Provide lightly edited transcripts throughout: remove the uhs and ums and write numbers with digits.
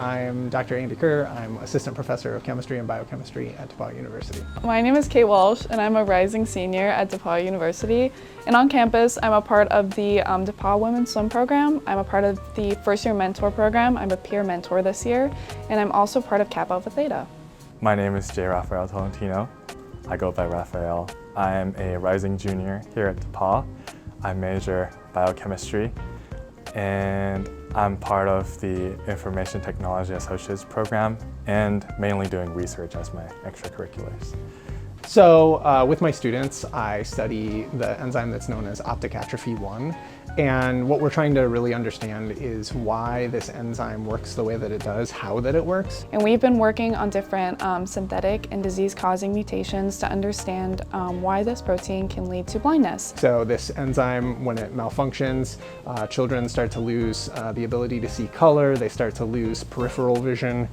I'm Dr. Andrew Kehr. I'm Assistant Professor of Chemistry and Biochemistry at DePauw University. My name is Kate Walsh, and I'm a rising senior at DePauw University. And on campus, I'm a part of the DePauw Women's Swim Program. I'm a part of the First Year Mentor Program. I'm a peer mentor this year, and I'm also part of Kappa Alpha Theta. My name is Rafael Tolentino. I go by Rafael. I am a rising junior here at DePauw. I major biochemistry, and I'm part of the Information Technology Associates program and mainly doing research as my extracurriculars. So with my students, I study the enzyme that's known as optic atrophy 1. And what we're trying to really understand is why this enzyme works the way that it does, how that it works. And we've been working on different synthetic and disease-causing mutations to understand why this protein can lead to blindness. So this enzyme, when it malfunctions, children start to lose the ability to see color, they start to lose peripheral vision,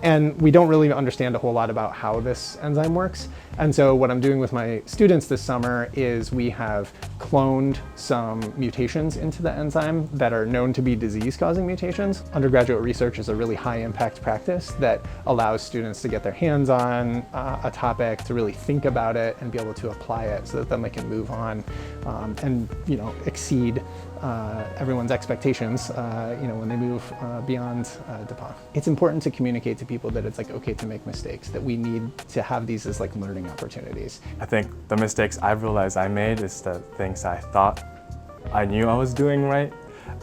and we don't really understand a whole lot about how this enzyme works. And so what I'm doing with my students this summer is we have cloned some mutations into the enzyme that are known to be disease-causing mutations. Undergraduate research is a really high-impact practice that allows students to get their hands on a topic, to really think about it and be able to apply it so that then they can move on and exceed everyone's expectations when they move beyond DePauw. It's important to communicate to people that it's okay to make mistakes, that we need to have these as learning opportunities. I think the mistakes I've realized I made is the things I thought I knew I was doing right,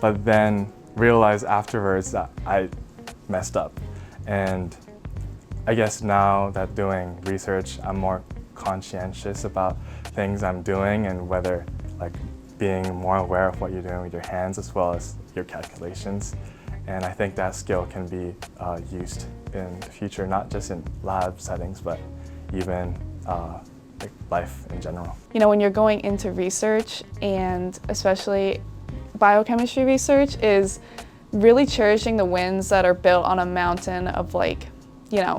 but then realized afterwards that I messed up. And I guess now that doing research, I'm more conscientious about things I'm doing and whether being more aware of what you're doing with your hands as well as your calculations. And I think that skill can be used in the future, not just in lab settings, but even life in general. When you're going into research, and especially biochemistry research, is really cherishing the wins that are built on a mountain of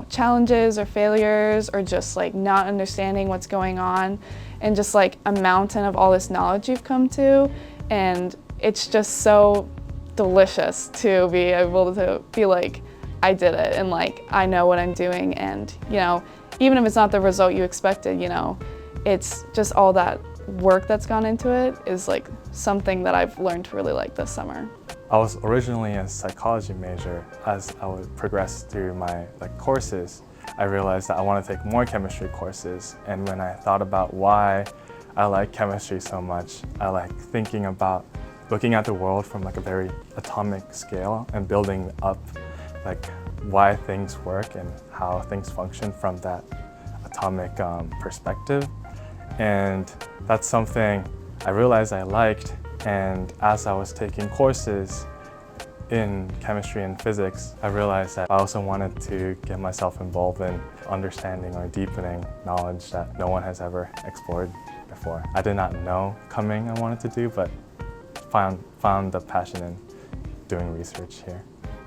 challenges or failures or just not understanding what's going on, and just a mountain of all this knowledge you've come to. And it's just so delicious to be able to be I did it, and I know what I'm doing, and even if it's not the result you expected, it's just all that work that's gone into it is something that I've learned to really like this summer. I was originally a psychology major. As I would progress through my courses, I realized that I want to take more chemistry courses. And when I thought about why I like chemistry so much, I like thinking about looking at the world from a very atomic scale and building up why things work and how things function from that atomic perspective. And that's something I realized I liked. And as I was taking courses in chemistry and physics, I realized that I also wanted to get myself involved in understanding or deepening knowledge that no one has ever explored before. I did not know coming I wanted to do, but found the passion in doing research here.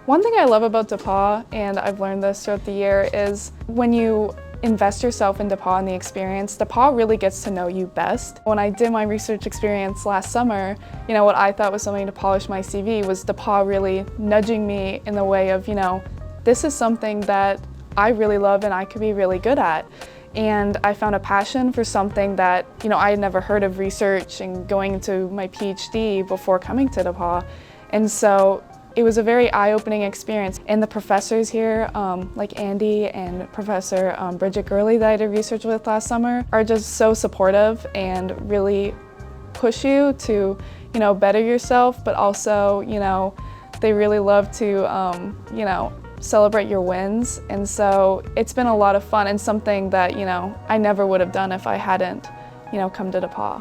One thing I love about DePauw, and I've learned this throughout the year, is when you invest yourself in DePauw and the experience, DePauw really gets to know you best. When I did my research experience last summer, what I thought was something to polish my CV was DePauw really nudging me in the way of, this is something that I really love and I could be really good at. And I found a passion for something that, I had never heard of research and going into my PhD before coming to DePauw. And so it was a very eye-opening experience. And the professors here, like Andy and Professor Bridget Gurley that I did research with last summer, are just so supportive and really push you to, better yourself, but also, they really love to, celebrate your wins. And so it's been a lot of fun and something that, I never would have done if I hadn't, come to DePauw.